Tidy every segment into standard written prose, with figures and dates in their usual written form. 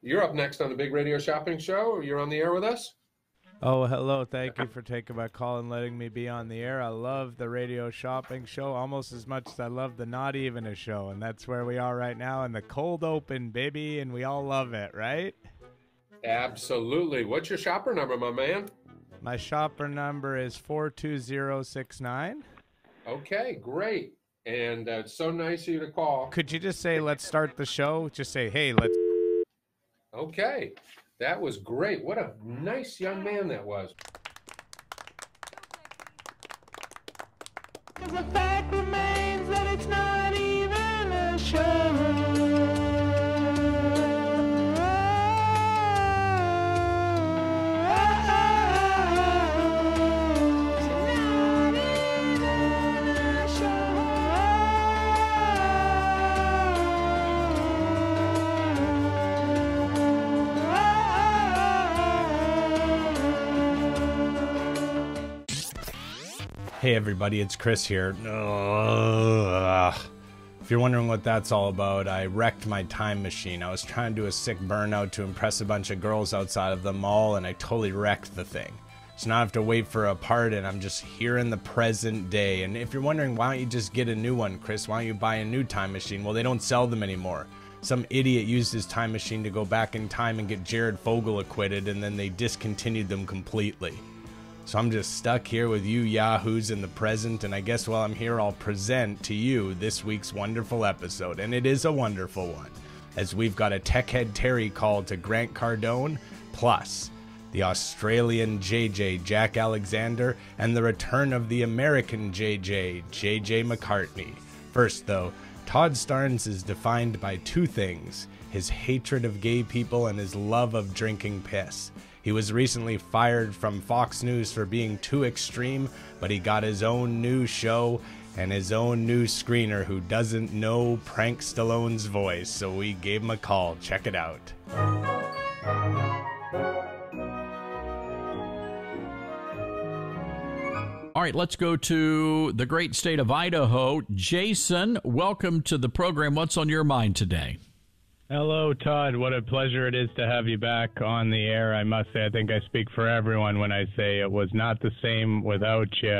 You're up next on the Big Radio Shopping Show. You're on the air with us. Oh, hello. Thank you for taking my call and letting me be on the air. I love the radio shopping show almost as much as I love the Not Even a Show. And that's where we are right now in the cold open, baby. And we all love it, right? Absolutely. What's your shopper number, my man? My shopper number is 42069. Okay, great. And it's so nice of you to call. Could you just say, let's start the show? Just say, hey, let's. Okay. That was great. What a nice young man that was. The fact remains that it's not even a show. Hey everybody, it's Chris here. If you're wondering what that's all about, I wrecked my time machine. I was trying to do a sick burnout to impress a bunch of girls outside of the mall, and I totally wrecked the thing. So now I have to wait for a part, and I'm just here in the present day. And if you're wondering, why don't you just get a new one, Chris? Why don't you buy a new time machine? Well, they don't sell them anymore. Some idiot used his time machine to go back in time and get Jared Fogle acquitted, and then they discontinued them completely. So I'm just stuck here with you yahoos in the present, and I guess while I'm here I'll present to you this week's wonderful episode, and it is a wonderful one, as we've got a Tech Head Terry call to Grant Cardone, plus the Australian JJ Jack Alexander, and the return of the American JJ McCartney. First though, Todd Starnes is defined by two things: his hatred of gay people and his love of drinking piss. He was recently fired from Fox News for being too extreme, but he got his own new show and his own new screener who doesn't know Prank Stallone's voice, so we gave him a call. Check it out. All right, let's go to the great state of Idaho. Jason, welcome to the program. What's on your mind today? Hello, Todd. What a pleasure it is to have you back on the air. I must say, I think I speak for everyone when I say it was not the same without you,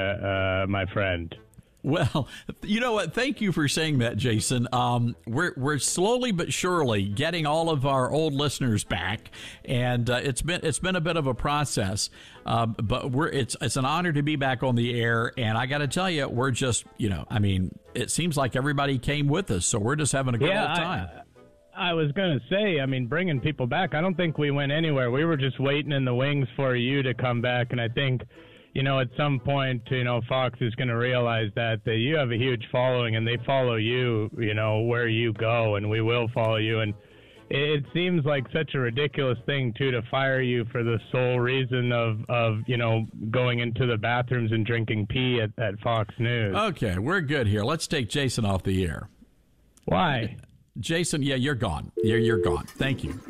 my friend. Well, you know what? Thank you for saying that, Jason. We're slowly but surely getting all of our old listeners back, and it's been a bit of a process. But it's an honor to be back on the air, and I got to tell you, we're just it seems like everybody came with us, so we're just having a good old time. I was going to say, bringing people back, I don't think we went anywhere. We were just waiting in the wings for you to come back, and I think, at some point, Fox is going to realize that you have a huge following, and they follow you, where you go, and we will follow you. And it seems like such a ridiculous thing, too, to fire you for the sole reason of going into the bathrooms and drinking pee at Fox News. Okay, we're good here. Let's take Jason off the air. Why? Jason, yeah, you're gone. You're gone. Thank you.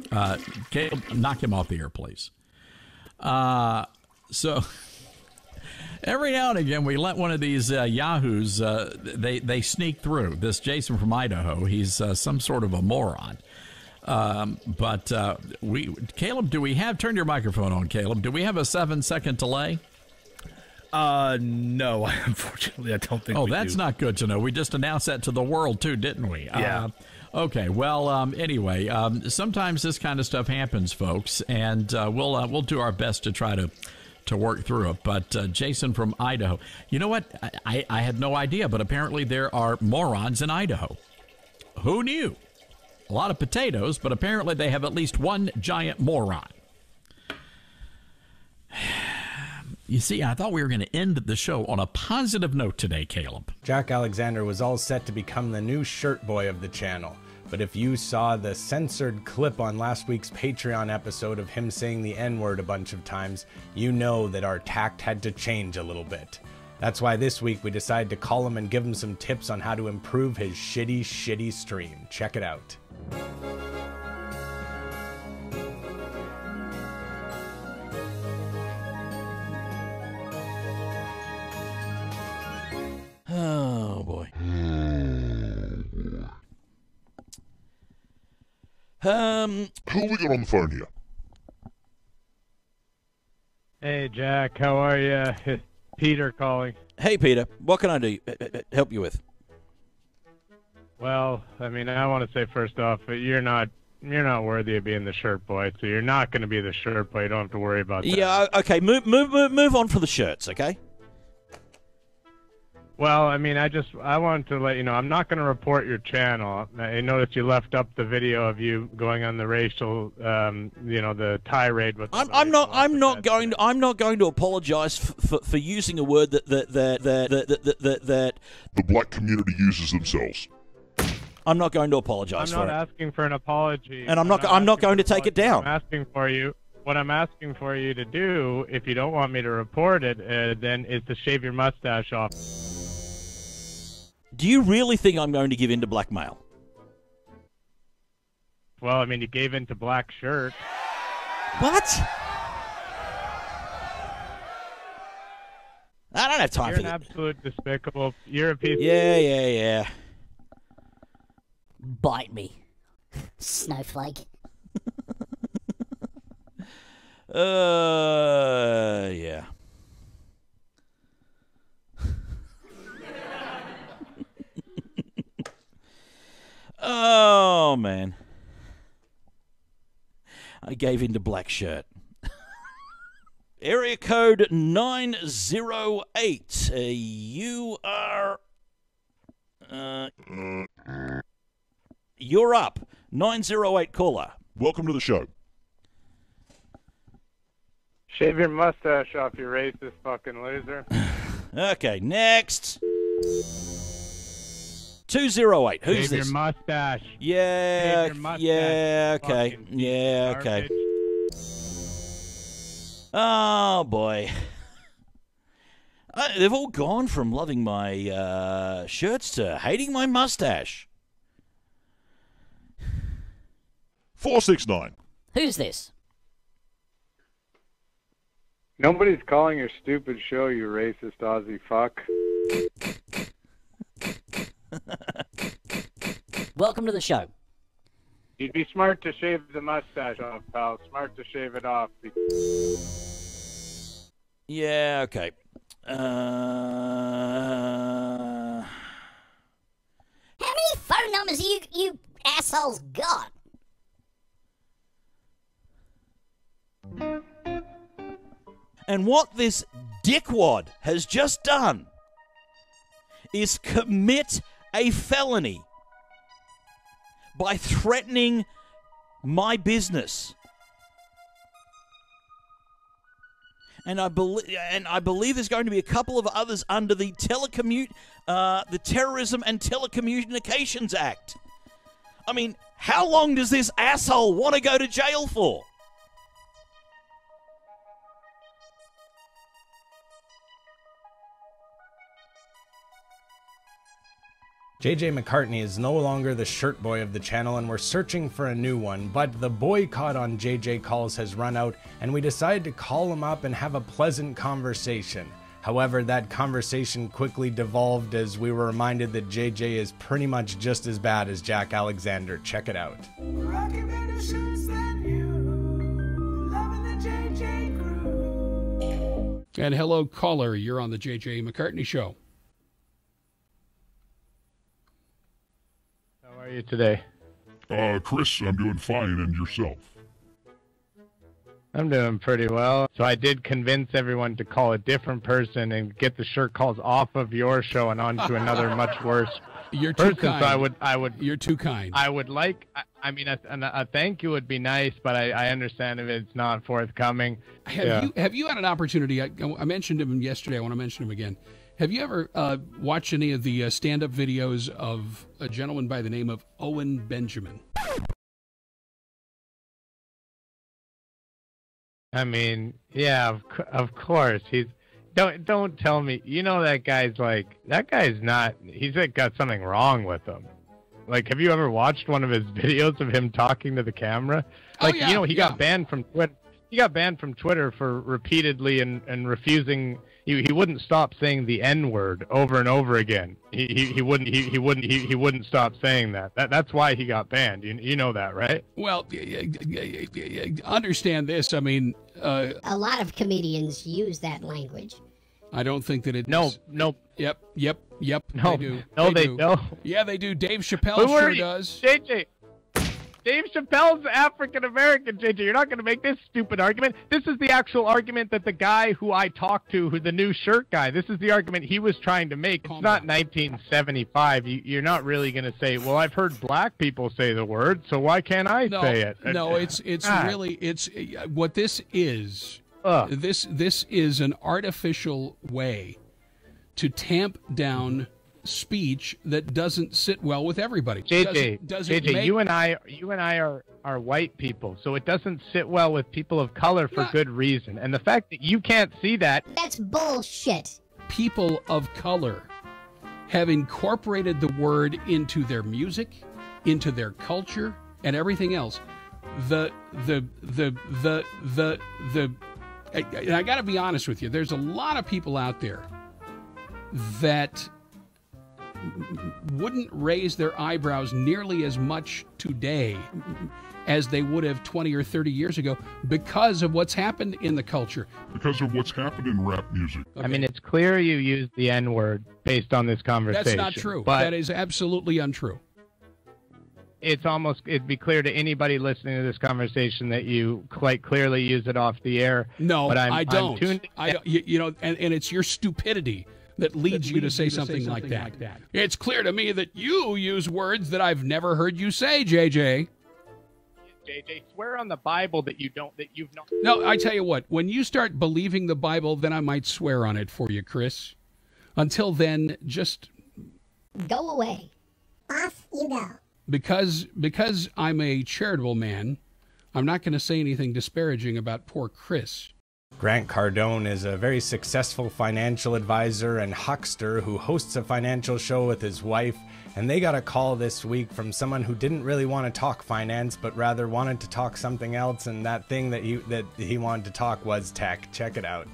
Caleb, knock him off the air, please. So every now and again, we let one of these yahoos, they sneak through. This Jason from Idaho, he's some sort of a moron. But Caleb, turn your microphone on, Caleb. Do we have a 7-second delay? No, unfortunately, I don't think we do. Oh, that's not good to know. We just announced that to the world, too, didn't we? Yeah. Okay, well, anyway, sometimes this kind of stuff happens, folks, and we'll do our best to try to work through it. But Jason from Idaho, you know what? I had no idea, but apparently there are morons in Idaho. Who knew? A lot of potatoes, but apparently they have at least one giant moron. You see, I thought we were going to end the show on a positive note today, Caleb. Jack Alexander was all set to become the new shirt boy of the channel. But if you saw the censored clip on last week's Patreon episode of him saying the N-word a bunch of times, you know that our tact had to change a little bit. That's why this week we decided to call him and give him some tips on how to improve his shitty stream. Check it out. Oh, boy. Who have we got on the phone here? Hey, Jack, how are you? It's Peter calling. Hey, Peter. What can I do? Help you with? Well, I mean, I want to say first off, you're not worthy of being the shirt boy, so you're not going to be the shirt boy. You don't have to worry about that. Yeah, okay. Move on from the shirts, okay? Well, I mean, I wanted to let you know, I'm not going to report your channel. I noticed you left up the video of you going on the racial, the tirade with. I'm not going to apologize for using a word that the black community uses themselves. I'm not going to apologize for it. I'm not asking for an apology, and I'm not going to take it down. What I'm asking for you to do, if you don't want me to report it, then is to shave your mustache off. Do you really think I'm going to give in to blackmail? Well, I mean, you gave in to black shirt. What? I don't have time for that. You're an absolute despicable. You're a piece. Yeah. Bite me, snowflake. Yeah. Oh, man. I gave in to black shirt. Area code 908. You are... You're up. 908 caller. Welcome to the show. Shave your mustache off, you racist fucking loser. Okay, next. 208. Who's Shave this? your mustache. Yeah, Shave your mustache, yeah, okay. fucking Yeah, okay. garbage. Oh, boy. They've all gone from loving my shirts to hating my mustache. 469. Who's this? Nobody's calling your stupid show, you racist Aussie fuck. Welcome to the show. You'd be smart to shave the mustache off, pal. Smart to shave it off. Yeah, okay. How many phone numbers you assholes got? And what this dickwad has just done is commit a felony by threatening my business. And I believe there's going to be a couple of others under the the Terrorism and Telecommunications Act. I mean, how long does this asshole want to go to jail for? JJ Mccartney is no longer the shirt boy of the channel and we're searching for a new one, but the boycott on JJ calls has run out and we decided to call him up and have a pleasant conversation. However, that conversation quickly devolved as we were reminded that JJ is pretty much just as bad as Jack Alexander. Check it out. And hello, caller. You're on the JJ Mccartney Show. How are you today? Chris, I'm doing fine, and yourself? I'm doing pretty well. So I did convince everyone to call a different person and get the shirt calls off of your show and onto another much worse You're too person. kind. So I would. You're too kind. I would like. I mean, a thank you would be nice, but I understand if it's not forthcoming. Have you had an opportunity? I mentioned him yesterday. I want to mention him again. Have you ever watched any of the stand-up videos of a gentleman by the name of Owen Benjamin? I mean, yeah, of course. Don't tell me. You know that guy's not. He's got something wrong with him. Like, have you ever watched one of his videos of him talking to the camera? Like, he got banned from Twitter. He got banned from Twitter for repeatedly and refusing. he wouldn't stop saying the N-word over and over again. He wouldn't stop saying that. That's why he got banned. You know that, right? Well, understand this. I mean, A lot of comedians use that language. I don't think that it. No. Yep. No, They do. no, they do. don't. Yeah, they do. Dave Chappelle sure does. JJ. Dave Chappelle's African American, JJ. You're not going to make this stupid argument. This is the actual argument that the guy who I talked to, who the new shirt guy, this is the argument he was trying to make. It's not 1975. You're not really going to say, well, I've heard black people say the word, so why can't I say it? No, it's really what this is. This is an artificial way to tamp down speech that doesn't sit well with everybody. JJ, you and I are white people, so it doesn't sit well with people of color for good reason. And the fact that you can't see that, that's bullshit. People of color have incorporated the word into their music, into their culture, and everything else. And I got to be honest with you. There's a lot of people out there that wouldn't raise their eyebrows nearly as much today as they would have 20 or 30 years ago because of what's happened in the culture. Because of what's happened in rap music. I mean, it's clear you used the N-word based on this conversation. That's not true. But that is absolutely untrue. It'd be clear to anybody listening to this conversation that you quite clearly use it off the air. No, but I don't. And it's your stupidity that leads you to say something like that. It's clear to me that you use words that I've never heard you say, JJ. JJ, swear on the Bible that you've not. No, I tell you what, when you start believing the Bible, then I might swear on it for you, Chris. Until then, just go away. Off you go. Because I'm a charitable man, I'm not going to say anything disparaging about poor Chris. Grant Cardone is a very successful financial advisor and huckster who hosts a financial show with his wife, and they got a call this week from someone who didn't really want to talk finance, but rather wanted to talk something else, and that thing that he wanted to talk was tech. Check it out.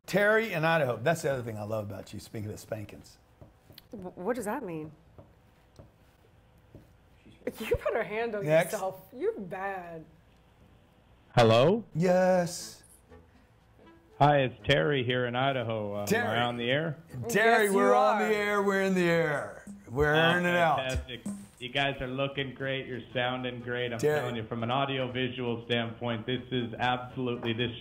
Terry in Idaho. That's the other thing I love about you, speaking of spankings. What does that mean? You better handle Next. yourself. You're bad. Hello? Yes. Hi, it's Terry here in Idaho. Terry. Am I on the air? Terry, Yes, we're you on are. the air. We're in the air. We're airing it out. Fantastic. You guys are looking great. You're sounding great. I'm Terry. telling you, from an audio-visual standpoint, this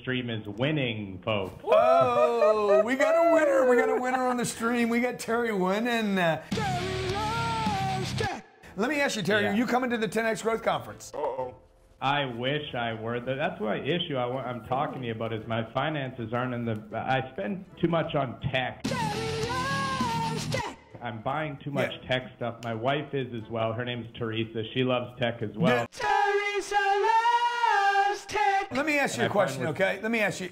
stream is winning, folks. Oh, we got a winner. We got a winner on the stream. We got Terry winning. Let me ask you, Terry, Yeah. are you coming to the 10X Growth Conference? Uh-oh. I wish I were. That's my issue I'm talking to you about is my finances aren't in the... I spend too much on tech. I'm buying too much tech stuff. My wife is as well. Her name's Teresa. She loves tech as well. Teresa loves tech. Let me ask you a question, okay? Let me ask you.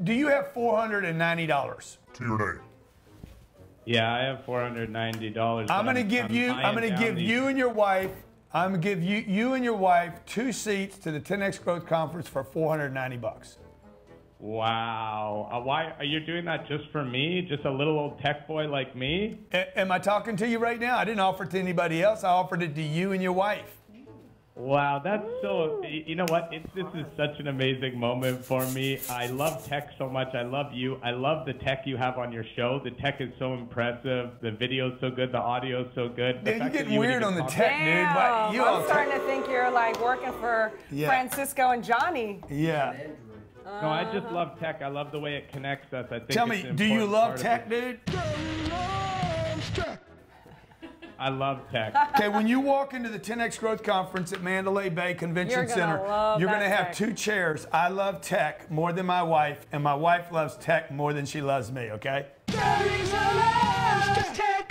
Do you have $490? To your name. Yeah, I have $490. I'm gonna give you and your wife. I'm gonna give you and your wife 2 seats to the 10X Growth Conference for $490. Wow. Why are you doing that just for me? Just a little old tech boy like me? Am I talking to you right now? I didn't offer it to anybody else. I offered it to you and your wife. Wow, that's so... You know what? This is such an amazing moment for me. I love tech so much. I love you. I love the tech you have on your show. The tech is so impressive. The video's so good. The audio's so good. Yeah, you're getting weird on the tech, dude. Damn, You I'm starting to think you're like working for Francisco and Johnny. Yeah. No, I just love tech. I love the way it connects us. I think Tell me, do you love tech, dude? I love tech. Okay, when you walk into the 10X Growth Conference at Mandalay Bay Convention Center, you're going to have 2 chairs. I love tech more than my wife, and my wife loves tech more than she loves me, okay?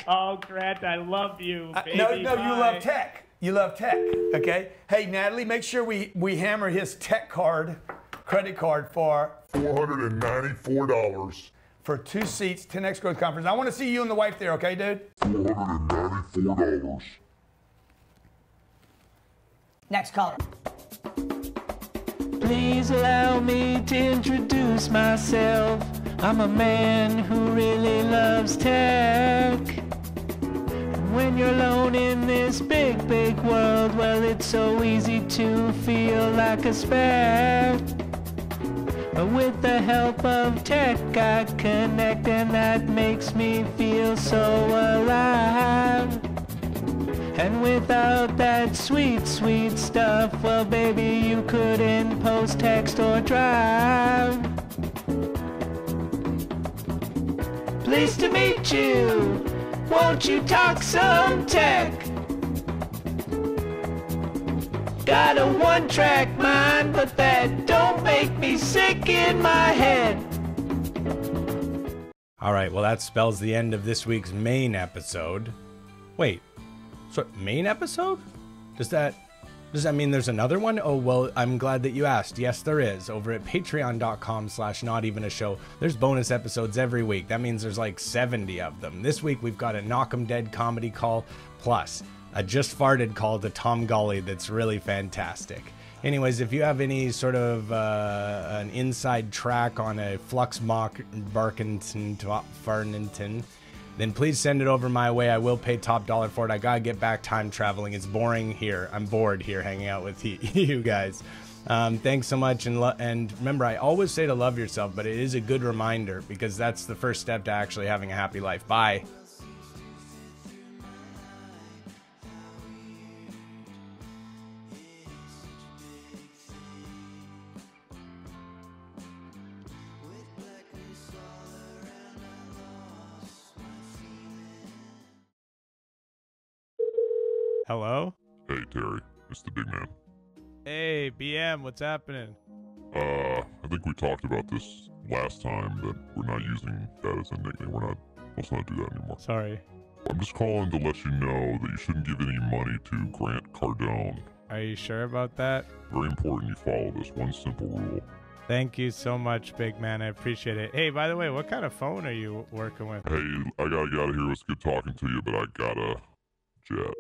Oh, Grant, I love you, baby. No, you love tech. You love tech, okay? Hey, Natalie, make sure we hammer his tech credit card for $494. for 2 seats, 10X Growth Conference. I want to see you and the wife there, okay, dude? $494. Next caller. Please allow me to introduce myself. I'm a man who really loves tech. When you're alone in this big, big world, well, it's so easy to feel like a speck. But with the help of tech, I connect, and that makes me feel so alive. And without that sweet, sweet stuff, well, baby, you couldn't post, text, or drive. Pleased to meet you. Won't you talk some tech? Got a one-track mind, but that don't make me sick in my head. All right, well, that spells the end of this week's main episode. Wait, so main episode? Does that mean there's another one? Oh, well, I'm glad that you asked. Yes, there is. Over at patreon.com/notevenashow, there's bonus episodes every week. That means there's like 70 of them. This week, we've got a Knock 'em Dead comedy call, plus a Just Farted call to Tom Golly that's really fantastic. Anyways, if you have any sort of an inside track on a Flux Barkington Farnington, then please send it over my way. I will pay top dollar for it. I gotta get back time traveling. It's boring here. I'm bored here hanging out with you guys. Thanks so much. And remember, I always say to love yourself, but it is a good reminder because that's the first step to actually having a happy life. Bye. Hello? Hey, Terry. It's the big man. Hey, BM, what's happening? I think we talked about this last time, that we're not using that as a nickname. Let's not do that anymore. Sorry. I'm just calling to let you know that you shouldn't give any money to Grant Cardone. Are you sure about that? Very important you follow this one simple rule. Thank you so much, big man. I appreciate it. Hey, by the way, what kind of phone are you working with? Hey, I gotta get out of here. It was good talking to you, but I gotta jet.